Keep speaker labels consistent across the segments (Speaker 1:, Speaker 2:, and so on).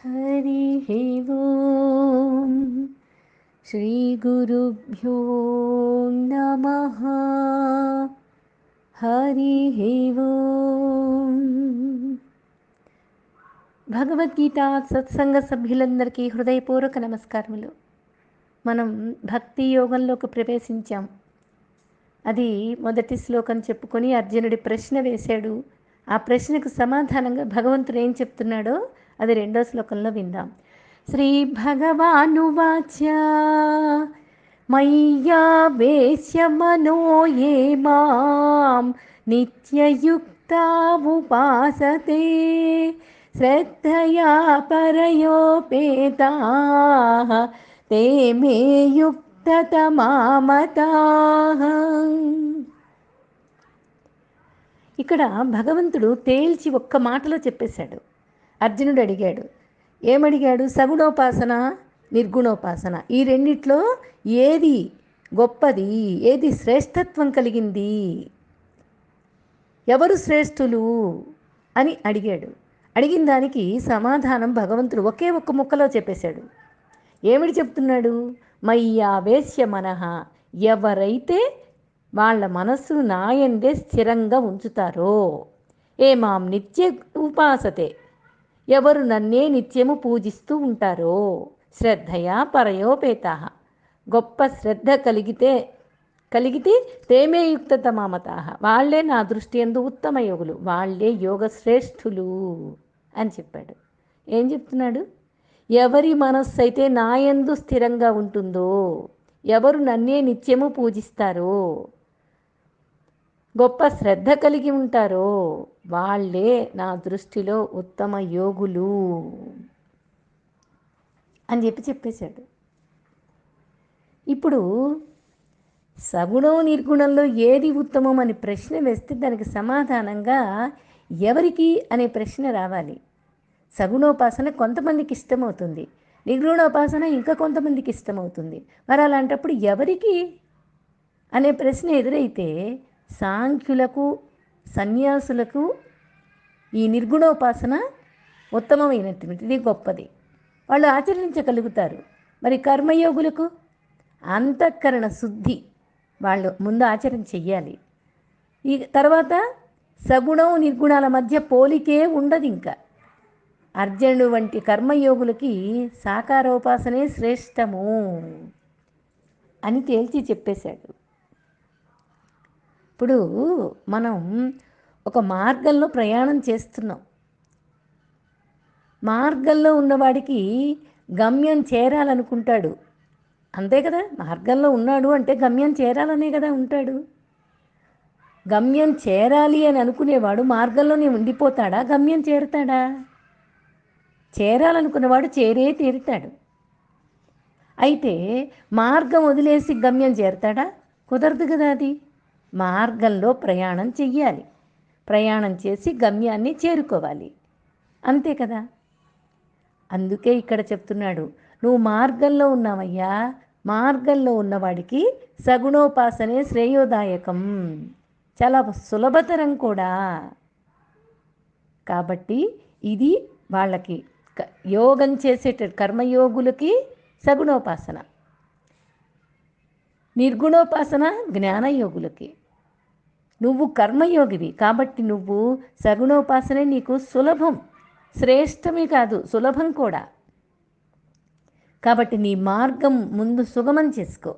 Speaker 1: हरिः ओम् श्रीगुरुभ्यो नमः। हरिः ఓం. భగవద్గీత సత్సంగ సభ్యులందరికీ హృదయపూర్వక నమస్కారములు. మనం భక్తి యోగంలోకి ప్రవేశించాం. అది మొదటి శ్లోకం చెప్పుకొని అర్జునుడి ప్రశ్న వేశాడు. ఆ ప్రశ్నకు సమాధానంగా భగవంతుడు ఏం చెప్తున్నాడో అది రెండో శ్లోకంలో విందాం. శ్రీ భగవానువాచ మయ్యావేశ్య మనో ఏ మాం నిత్యయుక్తా ఉపాసతే శ్రద్ధయా పరయోపేతాః తే మే యుక్తతమామతాః. ఇక్కడ భగవంతుడు తేల్చి ఒక్క మాటలో చెప్పేశాడు. అర్జునుడు అడిగాడు, ఏమడిగాడు? సగుణోపాసన, నిర్గుణోపాసన, ఈ రెండిట్లో ఏది గొప్పది, ఏది శ్రేష్టత్వం కలిగింది, ఎవరు శ్రేష్ఠులు అని అడిగాడు. అడిగిన దానికి సమాధానం భగవంతుడు ఒకే ఒక్క ముక్కలో చెప్పేశాడు. ఏమిటి చెప్తున్నాడు? మయ్యావేశ్య మనః, ఎవరైతే వాళ్ళ మనస్సును నాయందే స్థిరంగా ఉంచుతారో, ఏమాం నిత్య ఉపాసతే, ఎవరు నన్నే నిత్యము పూజిస్తూ ఉంటారో, శ్రద్ధయా పరయోపేతాః, గొప్ప శ్రద్ధ కలిగితే తేమే యుక్తతమామతాః, వాళ్ళే నా దృష్టి యందు ఉత్తమ యోగులు, వాళ్ళే యోగ శ్రేష్ఠులు అని చెప్పాడు. ఏం చెప్తున్నాడు? ఎవరి మనస్సు అయితే నాయందు స్థిరంగా ఉంటుందో, ఎవరు నన్నే నిత్యము పూజిస్తారో, గొప్ప శ్రద్ధ కలిగి ఉంటారో, వాళ్ళే నా దృష్టిలో ఉత్తమ యోగులు అని చెప్పేశాడు. ఇప్పుడు సగుణం నిర్గుణంలో ఏది ఉత్తమం అని ప్రశ్న వేస్తే దానికి సమాధానంగా ఎవరికి అనే ప్రశ్న రావాలి. సగుణోపాసన కొంతమందికి ఇష్టమవుతుంది, నిర్గుణోపాసన ఇంకా కొంతమందికి ఇష్టమవుతుంది. మరి అలాంటప్పుడు ఎవరికి అనే ప్రశ్న ఎదురైతే సాంఖ్యులకు, సన్యాసులకు ఈ నిర్గుణోపాసన ఉత్తమమైనటువంటిది, గొప్పది, వాళ్ళు ఆచరించగలుగుతారు. మరి కర్మయోగులకు అంతఃకరణ శుద్ధి, వాళ్ళు ముందు ఆచరణ చెయ్యాలి. ఈ తర్వాత సగుణం నిర్గుణాల మధ్య పోలికే ఉండదు. ఇంకా అర్జునుడు వంటి కర్మయోగులకి సాకారోపాసనే శ్రేష్టము అని తేల్చి చెప్పేశాడు. ఇప్పుడు మనం ఒక మార్గంలో ప్రయాణం చేస్తున్నాం. మార్గంలో ఉన్నవాడికి గమ్యం చేరాలనుకుంటాడు, అంతే కదా. మార్గంలో ఉన్నాడు అంటే గమ్యం చేరాలనే కదా ఉంటాడు. గమ్యం చేరాలి అని అనుకునేవాడు మార్గంలోనే ఉండిపోతాడా, గమ్యం చేరుతాడా? చేరాలనుకున్నవాడు చేరే తీరుతాడు. అయితే మార్గం వదిలేసి గమ్యం చేరుతాడా? కుదరదు కదా. అది మార్గంలో ప్రయాణం చెయ్యాలి, ప్రయాణం చేసి గమ్యాన్ని చేరుకోవాలి, అంతే కదా. అందుకే ఇక్కడ చెప్తున్నాడు, నువ్వు మార్గంలో ఉన్నావయ్యా, మార్గంలో ఉన్నవాడికి సగుణోపాసనే శ్రేయోదాయకం, చాలా సులభతరం కూడా. కాబట్టి ఇది వాళ్ళకి యోగం చేసేట కర్మయోగులకి సగుణోపాసన, నిర్గుణోపాసన జ్ఞానయోగులకి. నువ్వు కర్మయోగివి కాబట్టి నువ్వు సగుణోపాసనే నీకు సులభం, శ్రేష్టమే కాదు సులభం కూడా. కాబట్టి నీ మార్గం ముందు సుగమం చేసుకో.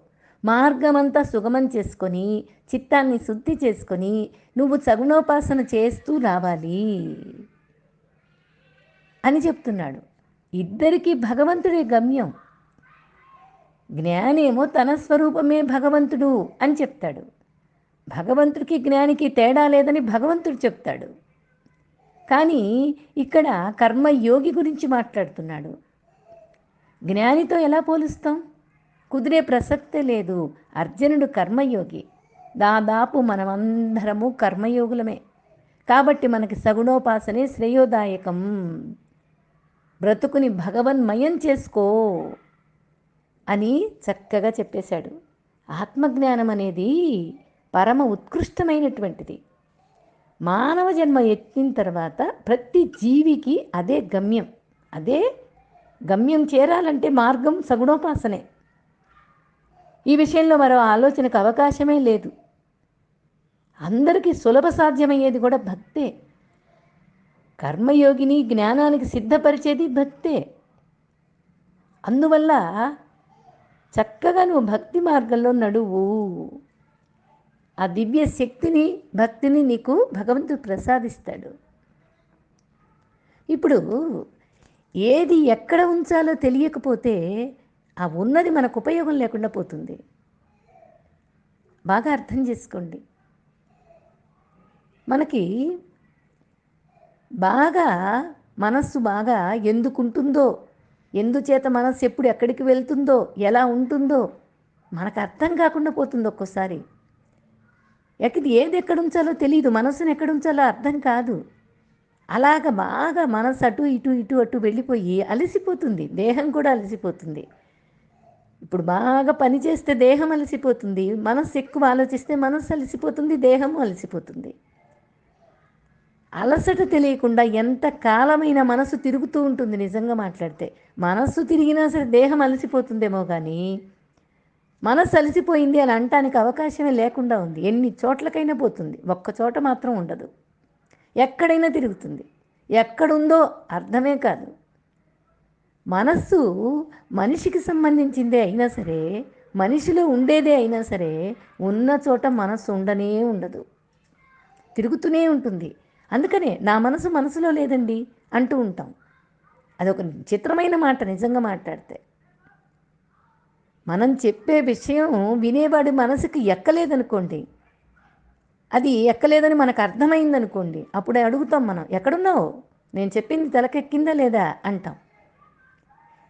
Speaker 1: మార్గం అంతా సుగమం చేసుకొని చిత్తాన్ని శుద్ధి చేసుకొని నువ్వు సగుణోపాసన చేస్తూ రావాలి అని చెప్తున్నాడు. ఇద్దరికీ భగవంతుడే గమ్యం. జ్ఞానేమో తన స్వరూపమే భగవంతుడు అని చెప్తాడు. భగవంతుడికి జ్ఞానికి తేడా లేదని భగవంతుడు చెప్తాడు. కానీ ఇక్కడ కర్మయోగి గురించి మాట్లాడుతున్నాడు. జ్ఞానితో ఎలా పోలుస్తాం? కుదిరే ప్రసక్తే లేదు. అర్జునుడు కర్మయోగి, దాదాపు మనమందరము కర్మయోగులమే. కాబట్టి మనకి సగుణోపాసనే శ్రేయోదాయకం. బ్రతుకుని భగవన్మయం చేసుకో అని చక్కగా చెప్పేశాడు. ఆత్మజ్ఞానం అనేది పరమ ఉత్కృష్టమైనటువంటిది. మానవ జన్మ ఎత్తిన తర్వాత ప్రతి జీవికి అదే గమ్యం, అదే గమ్యం చేరాలంటే మార్గం సగుణోపాసనే. ఈ విషయంలో మరో ఆలోచనకు అవకాశమే లేదు. అందరికీ సులభ సాధ్యమయ్యేది కూడా భక్తే. కర్మయోగిని జ్ఞానానికి సిద్ధపరిచేది భక్తే. అందువల్ల చక్కగా నువ్వు భక్తి మార్గంలో నడువు. ఆ దివ్య శక్తిని, భక్తిని నీకు భగవంతుడు ప్రసాదిస్తాడు. ఇప్పుడు ఏది ఎక్కడ ఉంచాలో తెలియకపోతే ఆ ఉన్నది మనకు ఉపయోగం లేకుండా పోతుంది. బాగా అర్థం చేసుకోండి. మనకి బాగా మనస్సు బాగా ఎందుకుంటుందో, ఎందుచేత మనస్సు ఎప్పుడు ఎక్కడికి వెళ్తుందో, ఎలా ఉంటుందో మనకు అర్థం కాకుండా పోతుంది ఒక్కోసారి. ఏది ఎక్కడ ఉంచాలో తెలియదు, మనస్సును ఎక్కడ ఉంచాలో అర్థం కాదు. అలాగ బాగా మనసు అటు ఇటు ఇటు అటు వెళ్ళిపోయి అలసిపోతుంది, దేహం కూడా అలసిపోతుంది. ఇప్పుడు బాగా పని చేస్తే దేహం అలసిపోతుంది, మనస్సు ఎక్కువ ఆలోచిస్తే మనస్సు అలసిపోతుంది, దేహము అలసిపోతుంది. అలసట తెలియకుండా ఎంత కాలమైన మనసు తిరుగుతూ ఉంటుంది. నిజంగా మాట్లాడితే మనస్సు తిరిగినా సరే దేహం అలసిపోతుందేమో కానీ మనస్సు అలసిపోయింది అని అనటానికి అవకాశమే లేకుండా ఉంది. ఎన్ని చోట్లకైనా పోతుంది, ఒక్క చోట మాత్రం ఉండదు. ఎక్కడైనా తిరుగుతుంది, ఎక్కడుందో అర్థమే కాదు. మనస్సు మనిషికి సంబంధించిందే అయినా సరే, మనిషిలో ఉండేదే అయినా సరే, ఉన్న చోట మనస్సు ఉండనే ఉండదు, తిరుగుతూనే ఉంటుంది. అందుకనే నా మనసు మనసులో లేదండి అంటూ ఉంటాం. అదొక చిత్రమైన మాట నిజంగా మాట్లాడితే. మనం చెప్పే విషయం వినేవాడి మనసుకి ఎక్కలేదనుకోండి, అది ఎక్కలేదని మనకు అర్థమైందనుకోండి, అప్పుడే అడుగుతాం మనం, ఎక్కడున్నావు, నేను చెప్పింది తలకెక్కిందా లేదా అంటాం.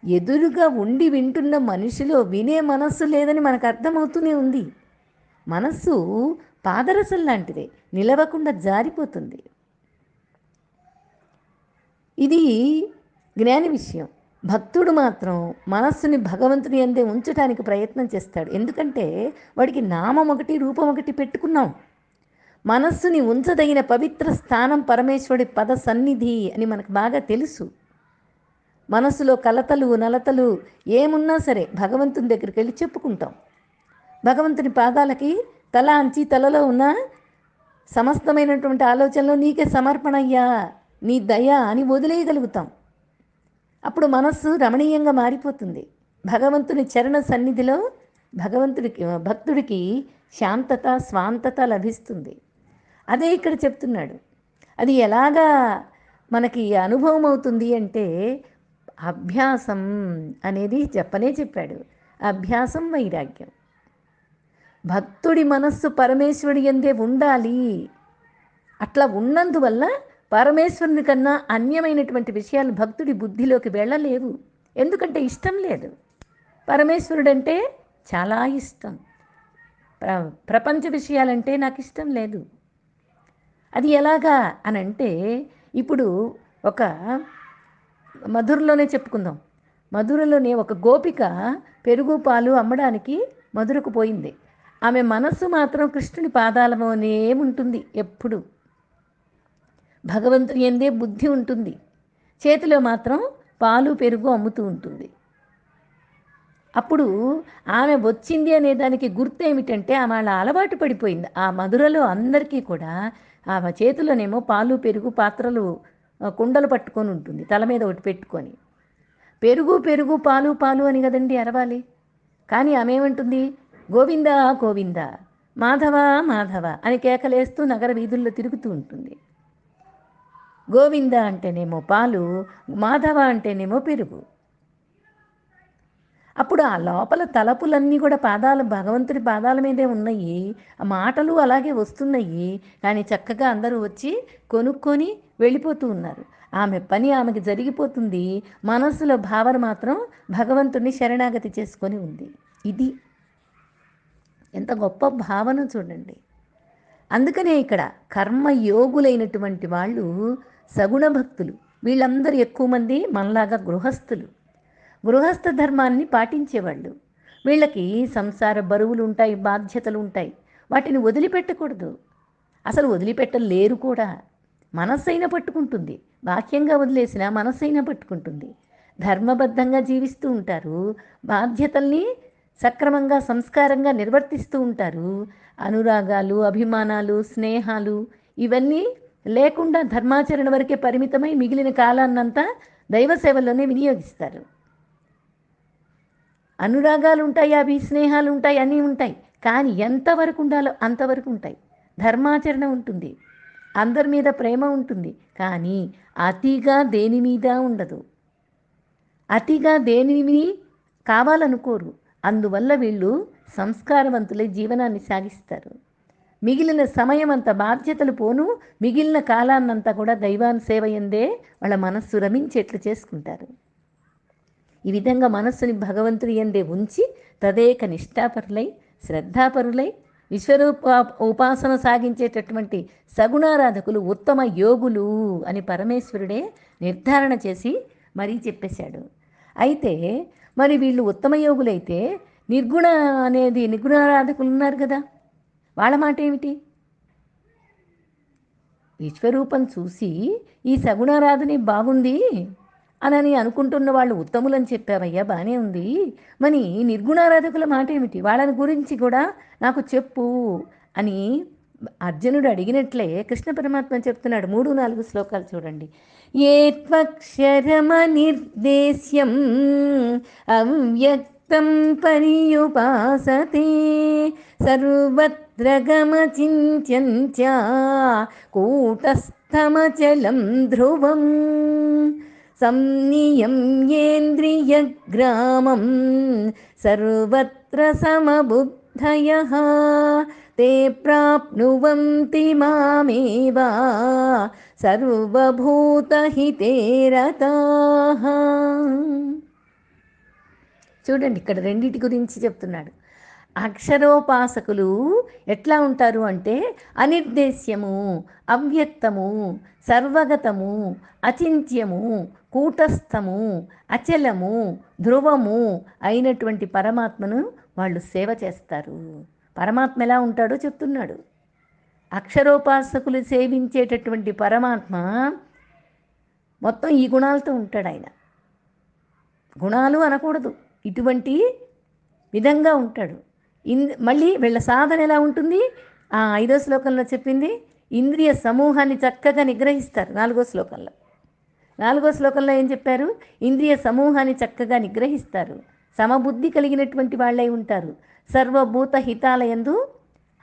Speaker 1: ఎదురుగా ఉండి వింటున్న మనిషిలో వినే మనస్సు లేదని మనకు అర్థమవుతూనే ఉంది. మనస్సు పాదరసం లాంటిదే, నిలవకుండా జారిపోతుంది. ఇది జ్ఞాని విషయం. భక్తుడు మాత్రం మనస్సుని భగవంతుని యందే ఉంచడానికి ప్రయత్నం చేస్తాడు. ఎందుకంటే వాడికి నామం ఒకటి, రూపం ఒకటి పెట్టుకున్నాం. మనస్సుని ఉంచదగిన పవిత్ర స్థానం పరమేశ్వరుడి పద సన్నిధి అని మనకు బాగా తెలుసు. మనస్సులో కలతలు నలతలు ఏమున్నా సరే భగవంతుని దగ్గరికి వెళ్ళి చెప్పుకుంటాం. భగవంతుని పాదాలకి తల అంచి తలలో ఉన్న సమస్తమైనటువంటి ఆలోచనలో నీకే సమర్పణ అయ్యా, నీ దయ అని వదిలేయగలుగుతాం. అప్పుడు మనస్సు రమణీయంగా మారిపోతుంది. భగవంతుని చరణ సన్నిధిలో భక్తుడికి శాంతత, స్వాంతత లభిస్తుంది. అదే ఇక్కడ చెప్తున్నాడు. అది ఎలాగా మనకి అనుభవం అవుతుంది అంటే అభ్యాసం అనేది చెప్పాడు. అభ్యాసం వైరాగ్యం. భక్తుడి మనస్సు పరమేశ్వరుడి యందే ఉండాలి. అట్లా ఉన్నందువల్ల పరమేశ్వరుని కన్నా అన్యమైనటువంటి విషయాలు భక్తుడి బుద్ధిలోకి వెళ్ళలేవు. ఎందుకంటే ఇష్టం లేదు. పరమేశ్వరుడంటే చాలా ఇష్టం. ప్రపంచ విషయాలంటే నాకు ఇష్టం లేదు. అది ఎలాగా అని అంటే, ఇప్పుడు ఒక మధురలోనే చెప్పుకుందాం. మధురలోనే ఒక గోపిక పెరుగు పాలు అమ్మడానికి మధురకు పోయింది. ఆమె మనస్సు మాత్రం కృష్ణుని పాదాలలోనే ఉంటుంది. ఎప్పుడు భగవంతుని యందే బుద్ధి ఉంటుంది. చేతిలో మాత్రం పాలు పెరుగు అమ్ముతూ ఉంటుంది. అప్పుడు ఆమె వచ్చింది అనే దానికి గుర్తు ఏమిటంటే ఆమె అలా అలవాటు పడిపోయింది. ఆ మధురలో అందరికీ కూడా ఆమె చేతిలోనేమో పాలు పెరుగు పాత్రలు కుండలు పట్టుకొని ఉంటుంది, తల మీద ఒకటి పెట్టుకొని. పెరుగు పెరుగు పాలు పాలు అని కదండి అరవాలి. కానీ ఆమె ఏమంటుంది, గోవింద గోవింద, మాధవ మాధవ అని కేకలేస్తూ నగర వీధుల్లో తిరుగుతూ ఉంటుంది. గోవింద అంటేనేమో పాలు, మాధవ అంటేనేమో పెరుగు. అప్పుడు ఆ లోపల తలపులన్నీ కూడా భగవంతుడి పాదాల మీదే ఉన్నాయి. ఆ మాటలు అలాగే వస్తున్నాయి. కానీ చక్కగా అందరూ వచ్చి కొనుక్కొని వెళ్ళిపోతూ ఉన్నారు. ఆమె పని ఆమెకి జరిగిపోతుంది. మనస్సులో భావన మాత్రం భగవంతుడిని శరణాగతి చేసుకొని ఉంది. ఇది ఎంత గొప్ప భావన చూడండి. అందుకనే ఇక్కడ కర్మయోగులైనటువంటి వాళ్ళు సగుణ భక్తులు. వీళ్ళందరూ ఎక్కువ మంది మనలాగా గృహస్థ ధర్మాన్ని పాటించేవాళ్ళు. వీళ్ళకి సంసార బరువులు ఉంటాయి, బాధ్యతలు ఉంటాయి. వాటిని వదిలిపెట్టకూడదు, అసలు వదిలిపెట్టలేరు కూడా. మనస్సైనా పట్టుకుంటుంది, బాహ్యంగా వదిలేసినా మనస్సైనా పట్టుకుంటుంది. ధర్మబద్ధంగా జీవిస్తూ ఉంటారు, బాధ్యతల్ని సక్రమంగా సంస్కారంగా నిర్వర్తిస్తూ ఉంటారు. అనురాగాలు, అభిమానాలు, స్నేహాలు ఇవన్నీ లేకుండా ధర్మాచరణ వరకే పరిమితమై మిగిలిన కాలాన్నంతా దైవ సేవలోనే వినియోగిస్తారు. అనురాగాలు ఉంటాయి, స్నేహాలు ఉంటాయి, అన్నీ ఉంటాయి. కానీ ఎంతవరకు ఉండాలో అంతవరకు ఉంటాయి. ధర్మాచరణ ఉంటుంది, అందరి మీద ప్రేమ ఉంటుంది. కానీ అతిగా దేని మీద ఉండదు, అతిగా దేనిని కావాలనుకోరు. అందువల్ల వీళ్ళు సంస్కారవంతులై జీవనాన్ని సాగిస్తారు. మిగిలిన సమయం అంతా బాధ్యతలు పోను, మిగిలిన కాలాన్నంతా కూడా దైవాన్ సేవ ఎందే వాళ్ళ మనస్సు రమించేట్లు చేసుకుంటారు. ఈ విధంగా మనస్సుని భగవంతుడి ఎందే ఉంచి తదేక నిష్ఠాపరులై, శ్రద్ధాపరులై ఉపాసన సాగించేటటువంటి సగుణారాధకులు ఉత్తమ యోగులు అని పరమేశ్వరుడే నిర్ధారణ చేసి మరీ చెప్పేశాడు. అయితే మరి వీళ్ళు ఉత్తమ యోగులైతే నిర్గుణారాధకులు ఉన్నారు కదా, వాళ్ళ మాట ఏమిటి? విశ్వరూపం చూసి ఈ సగుణారాధనే బాగుంది అని అనుకుంటున్న వాళ్ళు ఉత్తములని చెప్పావయ్యా, బాగానే ఉంది. మరి నిర్గుణారాధకుల మాట ఏమిటి? వాళ్ళని గురించి కూడా నాకు చెప్పు అని అర్జునుడు అడిగినట్లే కృష్ణ పరమాత్మ చెప్తున్నాడు. 3-4 శ్లోకాలు చూడండి. ఏ త్వక్షరమనిర్దేశ్యం అవ్యక్తం పర్యుపాసతే సర్వత్ర గమచింత్యం చ కూటస్థమచలం ధ్రువం సంనియమ్యేంద్రియగ్రామం సర్వత్ర సమబుద్ధయః తే ప్రాప్నువంతి మామేవ సర్వభూతహితే రతాః. చూడండి, ఇక్కడ రెండిటి గురించి చెప్తున్నాడు. అక్షరోపాసకులు ఎట్లా ఉంటారు అంటే అనిర్దేశ్యము, అవ్యక్తము, సర్వగతము, అచింత్యము, కూటస్థము, అచలము, ధ్రువము అయినటువంటి పరమాత్మను వాళ్ళు సేవ చేస్తారు. పరమాత్మ ఎలా ఉంటాడో చెప్తున్నాడు. అక్షరోపాసకులు సేవించేటటువంటి పరమాత్మ మొత్తం ఈ గుణాలతో ఉంటాడు. ఆయన గుణాలు అనకూడదు, ఇటువంటి విధంగా ఉంటాడు. మళ్ళీ వీళ్ళ సాధన ఎలా ఉంటుంది? 5వ శ్లోకంలో చెప్పింది, ఇంద్రియ సమూహాన్ని చక్కగా నిగ్రహిస్తారు. 4వ శ్లోకంలో ఏం చెప్పారు? ఇంద్రియ సమూహాన్ని చక్కగా నిగ్రహిస్తారు, సమబుద్ధి కలిగినటువంటి వాళ్ళై ఉంటారు, సర్వభూత హితాలయందు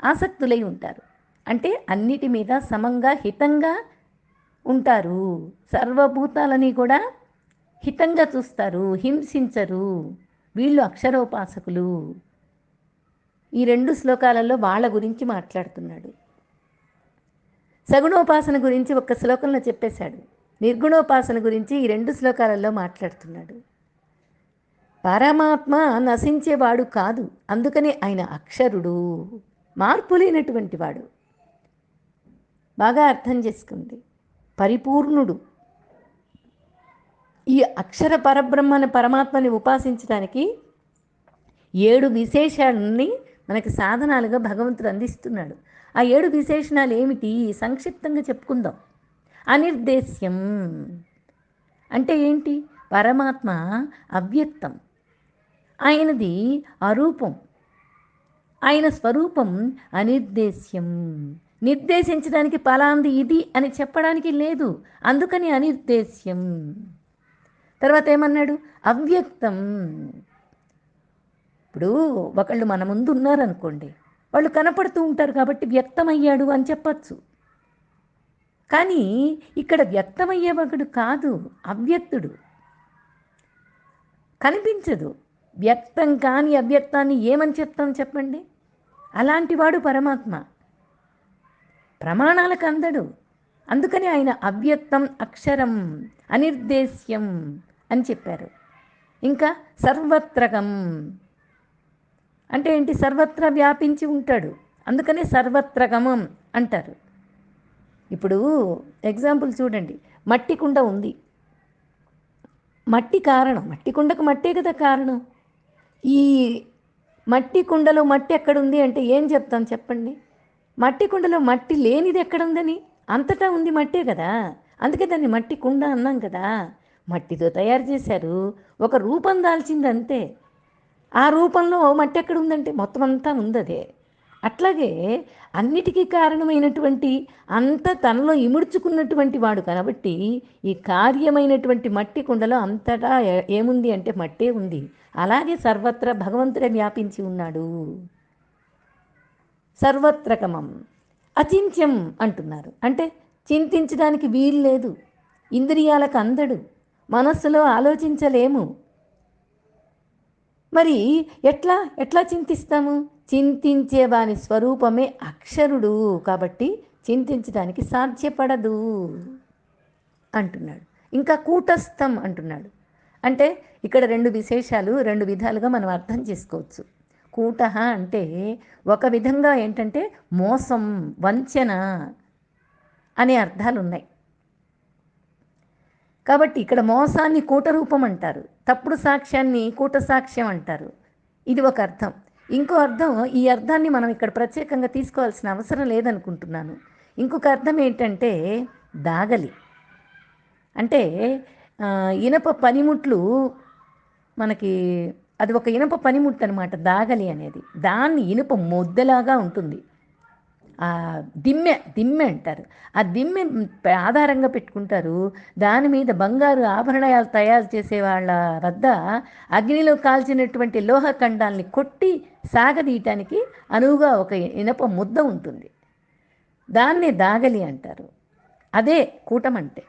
Speaker 1: ఆసక్తులై ఉంటారు. అంటే అన్నిటి మీద సమంగా హితంగా ఉంటారు. సర్వభూతాలని కూడా హితంగా చూస్తారు, హింసించరు. వీళ్ళు అక్షరోపాసకులు. ఈ 2 శ్లోకాలలో వాళ్ళ గురించి మాట్లాడుతున్నాడు. సగుణోపాసన గురించి ఒక్క శ్లోకంలో చెప్పేశాడు. నిర్గుణోపాసన గురించి ఈ 2 శ్లోకాలలో మాట్లాడుతున్నాడు. పరమాత్మ నశించేవాడు కాదు, అందుకని ఆయన అక్షరుడు, మార్పు లేనటువంటి వాడు. బాగా అర్థం చేసుకుంది, పరిపూర్ణుడు. ఈ అక్షర పరబ్రహ్మని పరమాత్మని ఉపాసించడానికి 7 విశేషాలని మనకి సాధనాలుగా భగవంతుడు అందిస్తున్నాడు. ఆ 7 విశేషణాలు ఏమిటి? సంక్షిప్తంగా చెప్పుకుందాం. అనిర్దేశ్యం అంటే ఏంటి? పరమాత్మ అవ్యక్తం, ఆయనది అరూపం, ఆయన స్వరూపం అనిర్దేశ్యం. నిర్దేశించడానికి పలాంది ఇది అని చెప్పడానికి లేదు, అందుకని అనిర్దేశ్యం. తర్వాత ఏమన్నాడు? అవ్యక్తం. ఇప్పుడు ఒకళ్ళు మన ముందు ఉన్నారనుకోండి, వాళ్ళు కనపడుతూ ఉంటారు కాబట్టి వ్యక్తమయ్యాడు అని చెప్పచ్చు. కానీ ఇక్కడ వ్యక్తమయ్యేవాడు కాదు, అవ్యక్తుడు. కనిపించదు. వ్యక్తం కాని అవ్యక్తాన్ని ఏమని చెప్తాం చెప్పండి? అలాంటివాడు పరమాత్మ, ప్రమాణాలకు అందడు. అందుకని ఆయన అవ్యక్తం, అక్షరం, అనిర్దేశ్యం అని చెప్పారు. ఇంకా సర్వత్రకం అంటే ఏంటి? సర్వత్రా వ్యాపించి ఉంటాడు, అందుకనే సర్వత్రకమం అంటారు. ఇప్పుడు ఎగ్జాంపుల్ చూడండి, మట్టి కుండ ఉంది. మట్టి కారణం, మట్టి కుండకు మట్టే కదా కారణం. ఈ మట్టి కుండలో మట్టి ఎక్కడుంది అంటే ఏం చెప్తాం చెప్పండి? మట్టి కుండలో మట్టి లేనిది ఎక్కడుందని? అంతటా ఉంది మట్టే కదా, అందుకే దాన్ని మట్టి కుండ అన్నాం కదా. మట్టితో తయారు చేశారు, ఒక రూపం దాల్చింది అంతే. ఆ రూపంలో మట్టి ఎక్కడ ఉందంటే మొత్తం అంతా ఉందదే. అట్లాగే అన్నిటికీ కారణమైనటువంటి అంత తనలో ఇముడ్చుకున్నటువంటి వాడు కాబట్టి ఈ కార్యమైనటువంటి మట్టి కుండలో అంతటా ఏముంది అంటే మట్టే ఉంది. అలాగే సర్వత్రా భగవంతుడే వ్యాపించి ఉన్నాడు. సర్వత్రకమం అచింత్యం అంటున్నారు. అంటే చింతించడానికి వీలు లేదు, ఇంద్రియాలకు అందడు, మనస్సులో ఆలోచించలేము. మరి ఎట్లా ఎట్లా చింతిస్తాము? చింతించే వాని స్వరూపమే అక్షరుడు కాబట్టి చింతించడానికి సాధ్యపడదు అంటున్నాడు. ఇంకా కూటస్థం అంటున్నాడు. అంటే ఇక్కడ రెండు విశేషాలు రెండు విధాలుగా మనం అర్థం చేసుకోవచ్చు. కూట అంటే ఒక విధంగా ఏంటంటే మోసం, వంచన అనే అర్థాలు ఉన్నాయి. కాబట్టి ఇక్కడ మోసాన్ని కూటరూపం అంటారు, తప్పుడు సాక్ష్యాన్ని కూట సాక్ష్యం అంటారు. ఇది ఒక అర్థం. ఇంకో అర్థం, ఈ అర్థాన్ని మనం ఇక్కడ ప్రత్యేకంగా తీసుకోవాల్సిన అవసరం లేదనుకుంటున్నాను. ఇంకొక అర్థం ఏంటంటే దాగలి. అంటే ఇనప పనిముట్లు మనకి, అది ఒక ఇనప పనిముట్టు అనమాట దాగలి అనేది. దాన్ని ఇనుప ముద్దలాగా ఉంటుంది. దిమ్మె అంటారు. ఆ దిమ్మె ఆధారంగా పెట్టుకుంటారు. దాని మీద బంగారు ఆభరణాలు తయారు చేసే వాళ్ళ వద్ద అగ్నిలో కాల్చినటువంటి లోహఖండాల్ని కొట్టి సాగదీయటానికి అనువుగా ఒక ఇనప ముద్ద ఉంటుంది. దాన్నే దాగలి అంటారు. అదే కూటం అంటే.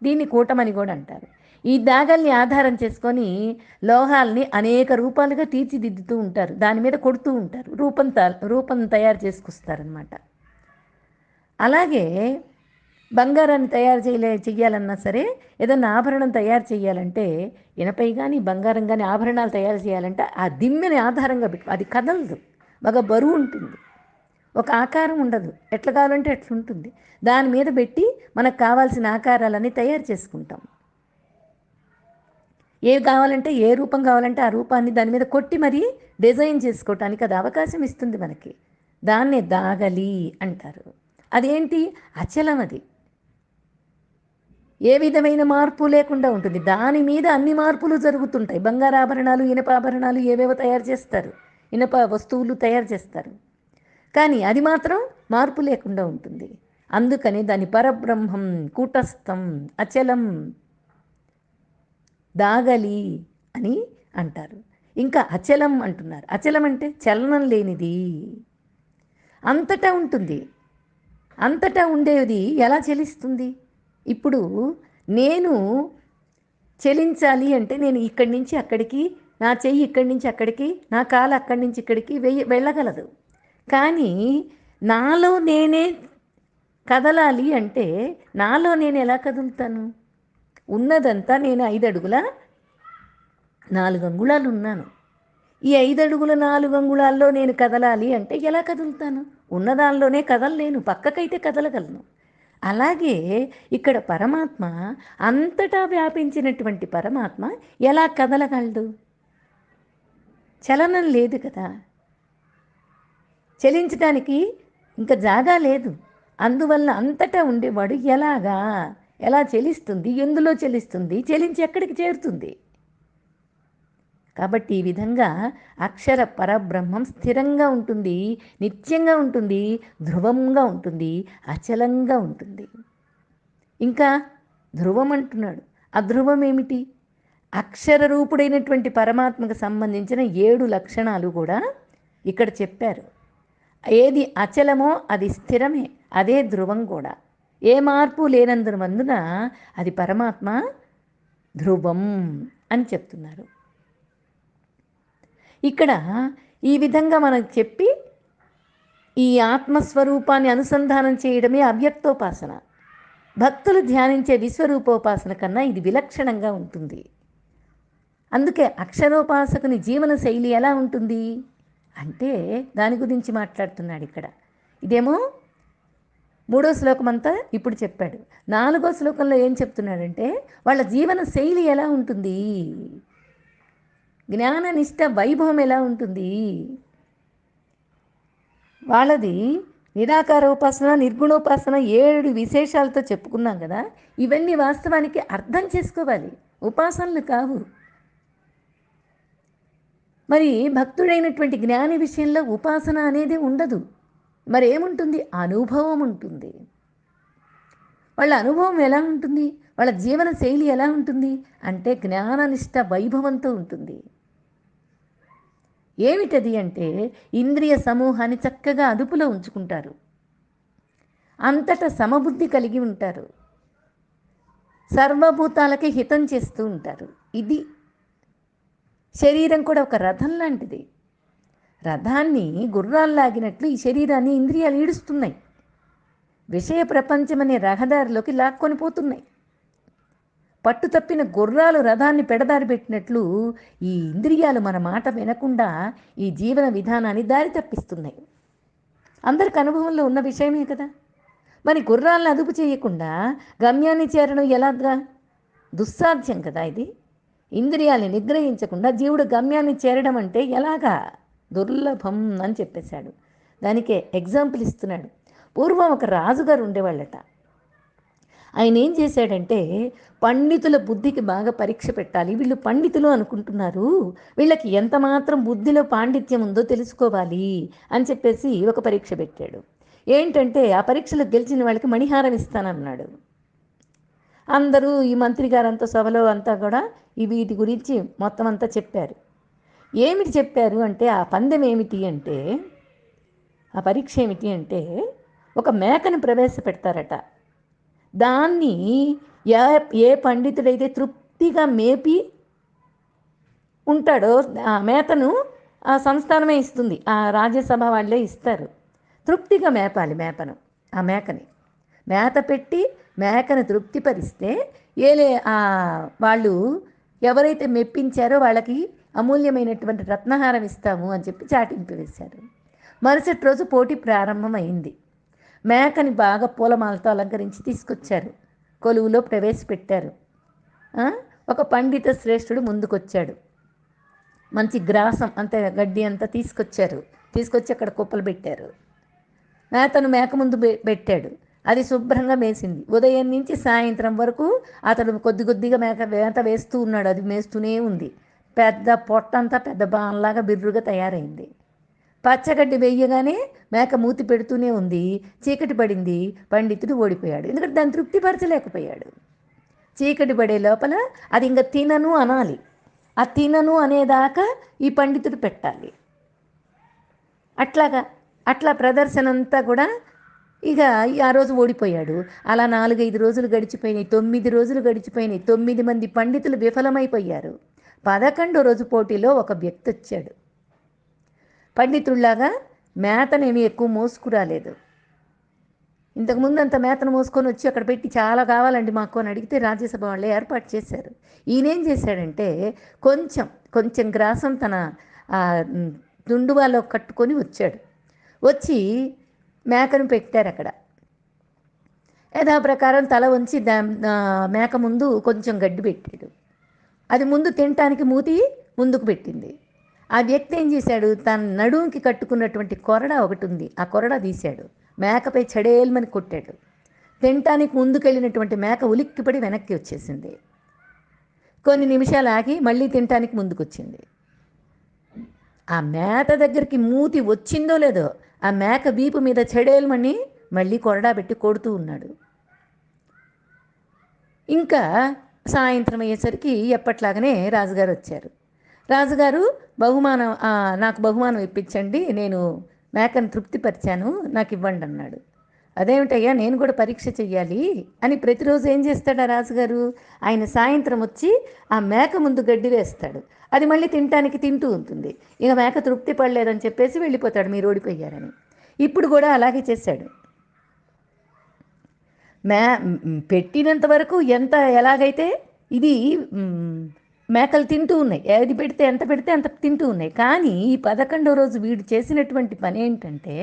Speaker 1: దీన్ని కూటమని కూడా అంటారు. ఈ దాగల్ని ఆధారం చేసుకొని లోహాల్ని అనేక రూపాలుగా తీర్చిదిద్దుతూ ఉంటారు, దాని మీద కొడుతూ ఉంటారు, రూపం తయారు చేసుకొస్తారనమాట. అలాగే బంగారాన్ని తయారు చెయ్యాలన్నా సరే, ఏదన్నా ఆభరణం తయారు చేయాలంటే ఇనపై కానీ బంగారం కానీ ఆభరణాలు తయారు చేయాలంటే ఆ దిమ్మెని ఆధారంగా పెట్టు, అది కదలదు, బాగా బరువు ఉంటుంది, ఒక ఆకారం ఉండదు, ఎట్లా కావాలంటే ఎట్లుంటుంది. దాని మీద పెట్టి మనకు కావాల్సిన ఆకారాలన్నీ తయారు చేసుకుంటాం. ఏ కావాలంటే ఏ రూపం కావాలంటే ఆ రూపాన్ని దాని మీద కొట్టి మరీ డిజైన్ చేసుకోవటానికి అది అవకాశం ఇస్తుంది మనకి. దాన్నే దాగలి అంటారు. అదేంటి? అచలం. అది ఏ విధమైన మార్పు లేకుండా ఉంటుంది. దాని మీద అన్ని మార్పులు జరుగుతుంటాయి. బంగారు ఆభరణాలు, ఇనప ఆభరణాలు ఏవేవో తయారు చేస్తారు, ఇనప వస్తువులు తయారు చేస్తారు, కానీ అది మాత్రం మార్పు లేకుండా ఉంటుంది. అందుకని దాని పరబ్రహ్మం, కూటస్థం, అచలం, దాగలి అని అంటారు. ఇంకా అచలం అంటున్నారు. అచలం అంటే చలనం లేనిది, అంతటా ఉంటుంది. అంతటా ఉండేది ఎలా చెలిస్తుంది? ఇప్పుడు నేను చెలించాలి అంటే నేను ఇక్కడి నుంచి అక్కడికి, నా చెయ్యి ఇక్కడి నుంచి అక్కడికి, నా కాలు అక్కడి నుంచి ఇక్కడికి వెళ్ళగలదు. కానీ నాలో నేనే కదలాలి అంటే నాలో నేను ఎలా కదులుతాను? ఉన్నదంతా నేను 5 అడుగుల 4 అంగుళాలు ఉన్నాను. ఈ 5 అడుగుల 4 అంగుళాల్లో నేను కదలాలి అంటే ఎలా కదులుతాను? ఉన్నదానిలోనే కదలలేను, పక్కకైతే కదలగలను. అలాగే ఇక్కడ పరమాత్మ, అంతటా వ్యాపించినటువంటి పరమాత్మ ఎలా కదలగలడు? చలనం లేదు కదా, చలించడానికి ఇంకా జాగా లేదు. అందువల్ల అంతటా ఉండేవాడు ఎలా చెలిస్తుంది, ఎందులో చెలిస్తుంది, చెలించి ఎక్కడికి చేరుతుంది? కాబట్టి ఈ విధంగా అక్షర పరబ్రహ్మం స్థిరంగా ఉంటుంది, నిత్యంగా ఉంటుంది, ధ్రువంగా ఉంటుంది, అచలంగా ఉంటుంది. ఇంకా ధ్రువం అంటున్నాడు. అధ్రువం ఏమిటి? అక్షర రూపుడైనటువంటి పరమాత్మకు సంబంధించిన 7 లక్షణాలు కూడా ఇక్కడ చెప్పారు. ఏది అచలమో అది స్థిరమే, అదే ధ్రువం కూడా. ఏ మార్పు లేనందున అది పరమాత్మ ధ్రువం అని చెప్తున్నారు. ఇక్కడ ఈ విధంగా మనకు చెప్పి ఈ ఆత్మస్వరూపాన్ని అనుసంధానం చేయడమే అవ్యక్తోపాసన. భక్తులు ధ్యానించే విశ్వరూపోపాసన కన్నా ఇది విలక్షణంగా ఉంటుంది. అందుకే అక్షరోపాసకుని జీవన శైలి ఎలా ఉంటుంది అంటే దాని గురించి మాట్లాడుతున్నాడు ఇక్కడ. ఇదేమో 3వ శ్లోకం అంతా ఇప్పుడు చెప్పాడు. 4వ శ్లోకంలో ఏం చెప్తున్నాడంటే వాళ్ళ జీవన శైలి ఎలా ఉంటుంది, జ్ఞాననిష్ట వైభవం ఎలా ఉంటుంది, వాళ్ళది నిరాకారోపాసన, నిర్గుణోపాసన 7 విశేషాలతో చెప్పుకున్నాం కదా. ఇవన్నీ వాస్తవానికి అర్థం చేసుకోవాలి. ఉపాసనలు కావు. మరి భక్తుడైనటువంటి జ్ఞాని విషయంలో ఉపాసన అనేది ఉండదు. మరి ఏముంటుంది? అనుభవం ఉంటుంది. వాళ్ళ అనుభవం ఎలా ఉంటుంది? వాళ్ళ జీవన శైలి ఎలా ఉంటుంది అంటే జ్ఞాననిష్ట వైభవంతో ఉంటుంది. ఏమిటది అంటే ఇంద్రియ సమూహాన్ని చక్కగా అదుపులో ఉంచుకుంటారు. అంతటా సమబుద్ధి కలిగి ఉంటారు. సర్వభూతాలకి హితం చేస్తూ ఉంటారు. ఇది శరీరం కూడా ఒక రథం లాంటిది. రథాన్ని గుర్రాలు లాగినట్లు ఈ శరీరాన్ని ఇంద్రియాలు ఈడుస్తున్నాయి. విషయ ప్రపంచమనే రహదారిలోకి లాక్కొని పోతున్నాయి. పట్టు తప్పిన గుర్రాలు రథాన్ని పెడదారి పెట్టినట్లు ఈ ఇంద్రియాలు మన మాట వినకుండా ఈ జీవన విధానాన్ని దారి తప్పిస్తున్నాయి. అందరికి అనుభవంలో ఉన్న విషయమే కదా. మరి గుర్రాలను అదుపు చేయకుండా గమ్యాన్ని చేరడం ఎలాగా? దుస్సాధ్యం కదా ఇది. ఇంద్రియాల్ని నిగ్రహించకుండా జీవుడు గమ్యాన్ని చేరడం అంటే ఎలాగా? దుర్లభం అని చెప్పేశాడు. దానికే ఎగ్జాంపుల్ ఇస్తున్నాడు. పూర్వం ఒక రాజుగారు ఉండేవాళ్ళట. ఆయన ఏం చేశాడంటే పండితుల బుద్ధికి బాగా పరీక్ష పెట్టాలి. వీళ్ళు పండితులు అనుకుంటున్నారు, వీళ్ళకి ఎంత మాత్రం బుద్ధిలో పాండిత్యం ఉందో తెలుసుకోవాలి అని చెప్పేసి ఒక పరీక్ష పెట్టాడు. ఏంటంటే ఆ పరీక్షలో గెలిచిన వాళ్ళకి మణిహారం ఇస్తానన్నాడు. అందరూ ఈ మంత్రి గారంతా సభలో అంతా కూడా వీటి గురించి మొత్తం అంతా చెప్పారు. ఏమిటి చెప్పారు అంటే ఆ పందెం ఏమిటి అంటే, ఆ పరీక్ష ఏమిటి అంటే ఒక మేకను ప్రవేశపెడతారట. దాన్ని ఏ పండితుడైతే తృప్తిగా మేపి ఉంటాడో ఆ మేతను ఆ సంస్థానమే ఇస్తుంది. ఆ రాజ్యసభ వాళ్ళే ఇస్తారు. తృప్తిగా మేపాలి ఆ మేకని మేత పెట్టి మేకను తృప్తిపరిస్తే వాళ్ళు ఎవరైతే మెప్పించారో వాళ్ళకి అమూల్యమైనటువంటి రత్నహారం ఇస్తాము అని చెప్పి చాటింపు వేశారు. మరుసటి రోజు పోటీ ప్రారంభమైంది. మేకని బాగా పూలమాలతో అలంకరించి తీసుకొచ్చారు. కొలువులో ప్రవేశపెట్టారు. ఒక పండిత శ్రేష్ఠుడు ముందుకొచ్చాడు. మంచి గ్రాసం అంత గడ్డి అంతా తీసుకొచ్చి అక్కడ కుప్పలు పెట్టారు. మేతను మేక ముందు పెట్టాడు. అది శుభ్రంగా మేసింది. ఉదయం నుంచి సాయంత్రం వరకు అతడు కొద్దిగా మేత వేస్తూ ఉన్నాడు. అది మేస్తూనే ఉంది. పెద్ద పొట్టంతా పెద్ద బాన్లాగా బిర్రుగా తయారైంది. పచ్చగడ్డి వేయగానే మేక మూతి పెడుతూనే ఉంది. చీకటి పడింది. పండితుడు ఓడిపోయాడు. ఎందుకంటే దాన్ని తృప్తిపరచలేకపోయాడు. చీకటి పడే లోపల అది ఇంకా తినను అనాలి. ఆ తినను అనేదాకా ఈ పండితుడు పెట్టాలి. అట్లా ప్రదర్శన అంతా కూడా ఇక ఆ రోజు ఓడిపోయాడు. అలా 4-5 రోజులు గడిచిపోయినాయి. 9 రోజులు గడిచిపోయినాయి. 9 మంది పండితులు విఫలమైపోయారు. 11వ రోజు పోటీలో ఒక వ్యక్తి వచ్చాడు. పండితుల్లాగా మేతనేమి ఎక్కువ మోసుకురాలేదు. ఇంతకుముందు అంత మేతను మోసుకొని వచ్చి అక్కడ పెట్టి చాలా కావాలండి మాకు అని అడిగితే రాజ్యసభ వాళ్ళే ఏర్పాటు చేశారు. ఈయనేం చేశాడంటే కొంచెం గ్రాసం తన దుండువాలో కట్టుకొని వచ్చాడు. వచ్చి మేకను పెట్టారు అక్కడ. యథాప్రకారం తల వంచి మేక ముందు కొంచెం గడ్డి పెట్టాడు. అది ముందు తినటానికి మూతి ముందుకు పెట్టింది. ఆ వ్యక్తి ఏం చేశాడు, తన నడుంకి కట్టుకున్నటువంటి కొరడా ఒకటి ఉంది, ఆ కొరడా తీశాడు. మేకపై చెడేల్మని కొట్టాడు. తినటానికి ముందుకెళ్ళినటువంటి మేక ఉలిక్కిపడి వెనక్కి వచ్చేసింది. కొన్ని నిమిషాలు ఆగి మళ్ళీ తినటానికి ముందుకొచ్చింది. ఆ మేత దగ్గరికి మూతి వచ్చిందో లేదో ఆ మేక వీపు మీద చెడేల్మని మళ్ళీ కొరడా పెట్టి కొడుతూ ఉన్నాడు. ఇంకా సాయంత్రం అయ్యేసరికి ఎప్పట్లాగనే రాజుగారు వచ్చారు. రాజుగారు నాకు బహుమానం ఇప్పించండి, నేను మేకను తృప్తిపరిచాను, నాకు ఇవ్వండి అన్నాడు. అదేమిటయ్యా, నేను కూడా పరీక్ష చెయ్యాలి అని ప్రతిరోజు ఏం చేస్తాడు ఆ రాజుగారు, ఆయన సాయంత్రం వచ్చి ఆ మేక ముందు గడ్డి వేస్తాడు. అది మళ్ళీ తింటూ ఉంటుంది. ఇక మేక తృప్తి పడలేదని చెప్పేసి వెళ్ళిపోతాడు, మీరు ఓడిపోయారని. ఇప్పుడు కూడా అలాగే చేశాడు. పెట్టినంత వరకు ఎలాగైతే ఇది మేకలు తింటూ ఉన్నాయి, ఏది పెడితే ఎంత పెడితే అంత తింటూ ఉన్నాయి. కానీ ఈ 11వ రోజు వీడు చేసినటువంటి పని ఏంటంటే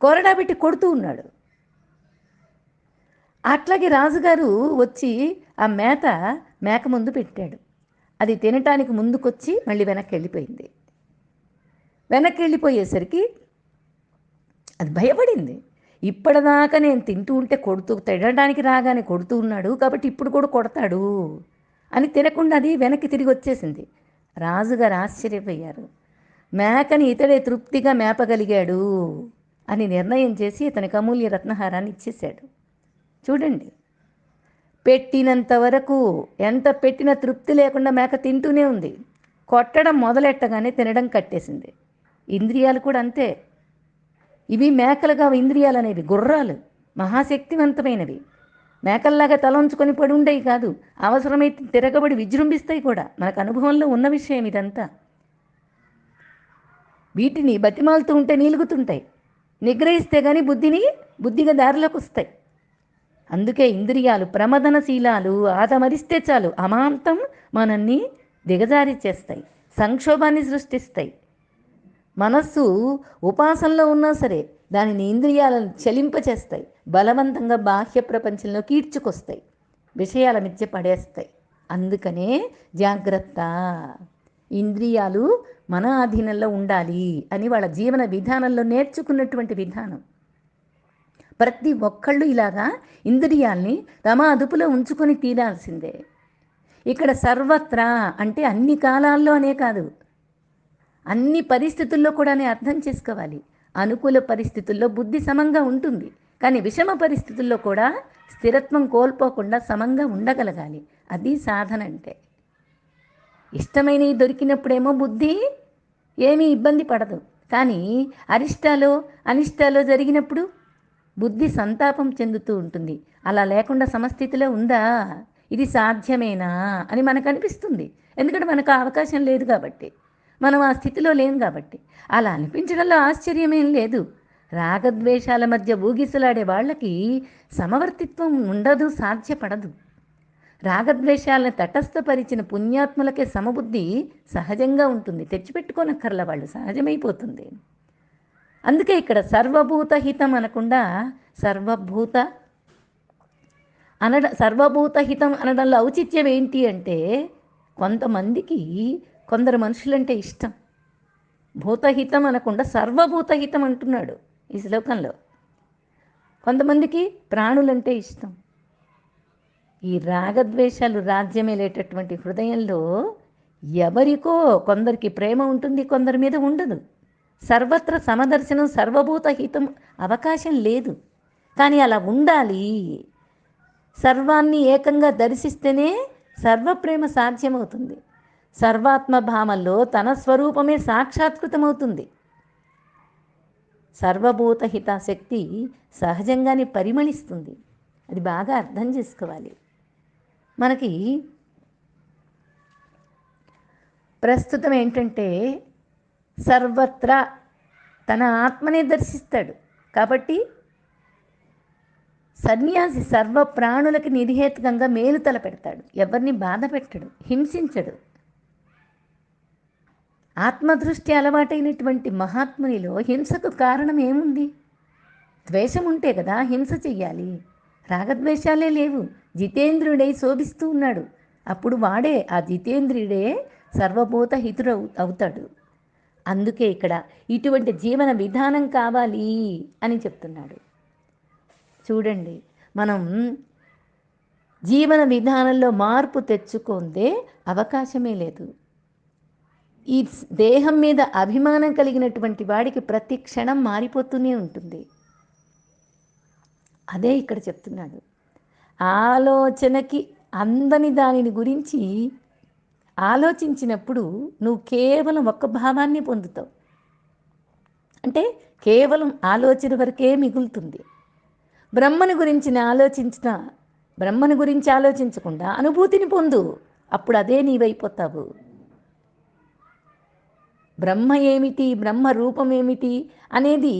Speaker 1: కొరడా పెట్టి కొడుతూ ఉన్నాడు. అట్లాగే రాజుగారు వచ్చి ఆ మేక ముందు పెట్టాడు. అది తినటానికి ముందుకొచ్చి మళ్ళీ వెనక్కి వెళ్ళిపోయింది. వెనక్కి వెళ్ళిపోయేసరికి అది భయపడింది. ఇప్పటిదాకా నేను తింటూ ఉంటే తినడానికి రాగానే కొడుతూ ఉన్నాడు, కాబట్టి ఇప్పుడు కూడా కొడతాడు అని తినకుండా అది వెనక్కి తిరిగి వచ్చేసింది. రాజుగారు ఆశ్చర్యపోయారు. మేకని ఇతడే తృప్తిగా మేపగలిగాడు అని నిర్ణయం చేసి ఇతనికి అమూల్య రత్నహారాన్ని ఇచ్చేశాడు. చూడండి, పెట్టినంత వరకు ఎంత పెట్టినా తృప్తి లేకుండా మేక తింటూనే ఉంది. కొట్టడం మొదలెట్టగానే తినడం కట్టేసింది. ఇంద్రియాలు కూడా అంతే. ఇవి మేకలుగా ఇంద్రియాలు అనేవి గుర్రాలు, మహాశక్తివంతమైనవి. మేకల్లాగా తలంచుకొని పడి ఉండేవి కాదు, అవసరమైతే తిరగబడి విజృంభిస్తాయి కూడా. మనకు అనుభవంలో ఉన్న విషయం ఇదంతా. వీటిని బతిమాలుతూ ఉంటే నీలుగుతుంటాయి, నిగ్రహిస్తే కానీ బుద్ధిగా దారిలోకి వస్తాయి. అందుకే ఇంద్రియాలు ప్రమదనశీలాలు. ఆదమరిస్తే చాలు అమాంతం మనల్ని దిగజారి చేస్తాయి, సంక్షోభాన్ని సృష్టిస్తాయి. మనస్సు ఉపాసనలో ఉన్నా సరే దానిని ఇంద్రియాలను చలింపచేస్తాయి, బలవంతంగా బాహ్య ప్రపంచంలో కీడ్చుకొస్తాయి, విషయాల మధ్య పడేస్తాయి. అందుకనే జాగ్రత్త, ఇంద్రియాలు మన ఆధీనంలో ఉండాలి అని వాళ్ళ జీవన విధానంలో నేర్చుకున్నటువంటి విధానం. ప్రతి ఒక్కళ్ళు ఇలాగా ఇంద్రియాల్ని తమ అదుపులో ఉంచుకొని తీరాల్సిందే. ఇక్కడ సర్వత్రా అంటే అన్ని కాలాల్లో అనే కాదు, అన్ని పరిస్థితుల్లో కూడా అర్థం చేసుకోవాలి. అనుకూల పరిస్థితుల్లో బుద్ధి సమంగా ఉంటుంది, కానీ విషమ పరిస్థితుల్లో కూడా స్థిరత్వం కోల్పోకుండా సమంగా ఉండగలగాలి. అది సాధన అంటే. ఇష్టమైనవి దొరికినప్పుడేమో బుద్ధి ఏమీ ఇబ్బంది పడదు, కానీ అనిష్టాలో జరిగినప్పుడు బుద్ధి సంతాపం చెందుతూ ఉంటుంది. అలా లేకుండా సమస్థితిలో ఉందా, ఇది సాధ్యమేనా అని మనకు అనిపిస్తుంది. ఎందుకంటే మనకు ఆ అవకాశం లేదు కాబట్టి, మనం ఆ స్థితిలో లేం కాబట్టి. అలా అనిపించడంలో ఆశ్చర్యమేం లేదు. రాగద్వేషాల మధ్య ఊగిసలాడే వాళ్ళకి సమవర్తిత్వం ఉండదు, సాధ్యపడదు. రాగద్వేషాలను తటస్థపరిచిన పుణ్యాత్ములకే సమబుద్ధి సహజంగా ఉంటుంది, తెచ్చిపెట్టుకోనక్కర్ల, వాళ్ళు సహజమైపోతుంది. అందుకే ఇక్కడ సర్వభూత హితం అనకుండా సర్వభూత హితం అనడంలో ఔచిత్యం ఏంటి అంటే, కొంతమందికి కొందరు మనుషులంటే ఇష్టం. భూతహితం అనకుండా సర్వభూతహితం అంటున్నాడు ఈ శ్లోకంలో. కొంతమందికి ప్రాణులంటే ఇష్టం. ఈ రాగద్వేషాలు రాజ్యమేలేటటువంటి హృదయంలో ఎవరికో కొందరికి ప్రేమ ఉంటుంది, కొందరి మీద ఉండదు. సర్వత్ర సమదర్శనం, సర్వభూత హితం అవకాశం లేదు. కానీ అలా ఉండాలి. సర్వాన్ని ఏకంగా దర్శిస్తేనే సర్వప్రేమ సాధ్యమవుతుంది. సర్వాత్మభావంలో తన స్వరూపమే సాక్షాత్కృతమవుతుంది. సర్వభూత హితాశక్తి సహజంగానే పరిమళిస్తుంది. అది బాగా అర్థం చేసుకోవాలి. మనకి ప్రస్తుతం ఏంటంటే సర్వత్రా తన ఆత్మనే దర్శిస్తాడు కాబట్టి సన్యాసి సర్వ ప్రాణులకి నిర్హేతుకంగా మేలు తలపెడతాడు, ఎవరిని బాధ పెట్టడు, హింసించడు. ఆత్మదృష్టి అలవాటైనటువంటి మహాత్మునిలో హింసకు కారణం ఏముంది? ద్వేషం ఉంటే కదా హింస చెయ్యాలి. రాగద్వేషాలే లేవు, జితేంద్రుడై శోభిస్తూ ఉన్నాడు. అప్పుడు వాడే, ఆ జితేంద్రుడే సర్వభూత హితుడు అవుతాడు. అందుకే ఇక్కడ ఇటువంటి జీవన విధానం కావాలి అని చెప్తున్నాడు. చూడండి, మనం జీవన విధానంలో మార్పు తెచ్చుకుందే అవకాశమే లేదు. ఈ దేహం మీద అభిమానం కలిగినటువంటి వాడికి ప్రతి క్షణం మారిపోతూనే ఉంటుంది. అదే ఇక్కడ చెప్తున్నాడు. ఆలోచనకి అందని దానిని గురించి ఆలోచించినప్పుడు నువ్వు కేవలం ఒక్క భావాన్ని పొందుతావు. అంటే కేవలం ఆలోచన వరకే మిగులుతుంది. బ్రహ్మని గురించి ఆలోచించకుండా అనుభూతిని పొందు, అప్పుడు అదే నీవైపోతావు. బ్రహ్మ ఏమిటి, బ్రహ్మ రూపం ఏమిటి అనేది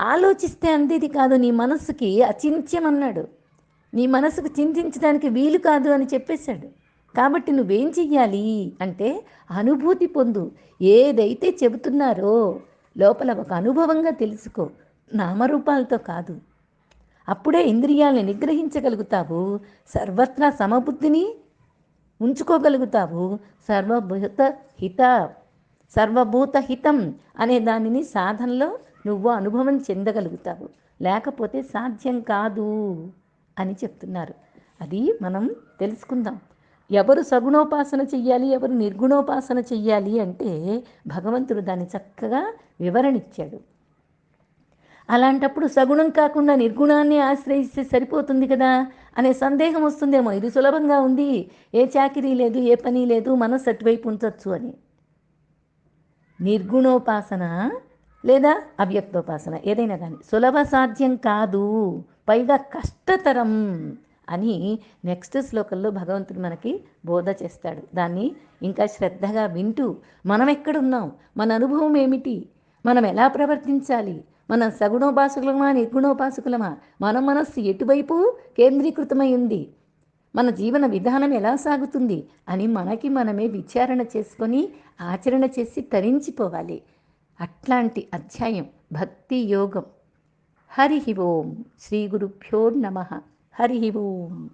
Speaker 1: ఆలోచిస్తే అందేది కాదు. నీ మనస్సుకి అచింత్యం అన్నాడు. నీ మనసుకు చింతించడానికి వీలు కాదు అని చెప్పేశాడు. కాబట్టి నువ్వేం చెయ్యాలి అంటే అనుభూతి పొందు. ఏదైతే చెబుతున్నారో లోపల ఒక అనుభవంగా తెలుసుకో, నామరూపాలతో కాదు. అప్పుడే ఇంద్రియాలను నిగ్రహించగలుగుతావు, సర్వత్రా సమబుద్ధిని ఉంచుకోగలుగుతావు. సర్వభూత హితం అనే దానిని సాధనలో నువ్వు అనుభవం చెందగలుగుతావు. లేకపోతే సాధ్యం కాదు అని చెప్తున్నారు. అది మనం తెలుసుకుందాం. ఎవరు సగుణోపాసన చెయ్యాలి, ఎవరు నిర్గుణోపాసన చెయ్యాలి అంటే భగవంతుడు దాన్ని చక్కగా వివరణిచ్చాడు. అలాంటప్పుడు సగుణం కాకుండా నిర్గుణాన్ని ఆశ్రయిస్తే సరిపోతుంది కదా అనే సందేహం వస్తుందేమో. ఇది సులభంగా ఉంది, ఏ చాకిరీ లేదు, ఏ పని లేదు, మనస్సు అటువైపు ఉంచొచ్చు అని. నిర్గుణోపాసన లేదా అవ్యక్తోపాసన ఏదైనా కానీ సులభ సాధ్యం కాదు, పైగా కష్టతరం అని నెక్స్ట్ శ్లోకంలో భగవంతుడు మనకి బోధ చేస్తాడు. దాన్ని ఇంకా శ్రద్ధగా వింటూ మనం ఎక్కడున్నాం, మన అనుభవం ఏమిటి, మనం ఎలా ప్రవర్తించాలి, మనం సగుణోపాసకులమా నిర్గుణోపాసకులమా, మన మనస్సు ఎటువైపు కేంద్రీకృతమై ఉంది, మన జీవన విధానం ఎలా సాగుతుంది అని మనకి మనమే విచారణ చేసుకొని ఆచరణ చేసి తరించిపోవాలి. అట్లాంటి అధ్యాయం భక్తి యోగం. హరి ఓం. శ్రీ గురుభ్యో నమః. హరి ఓం.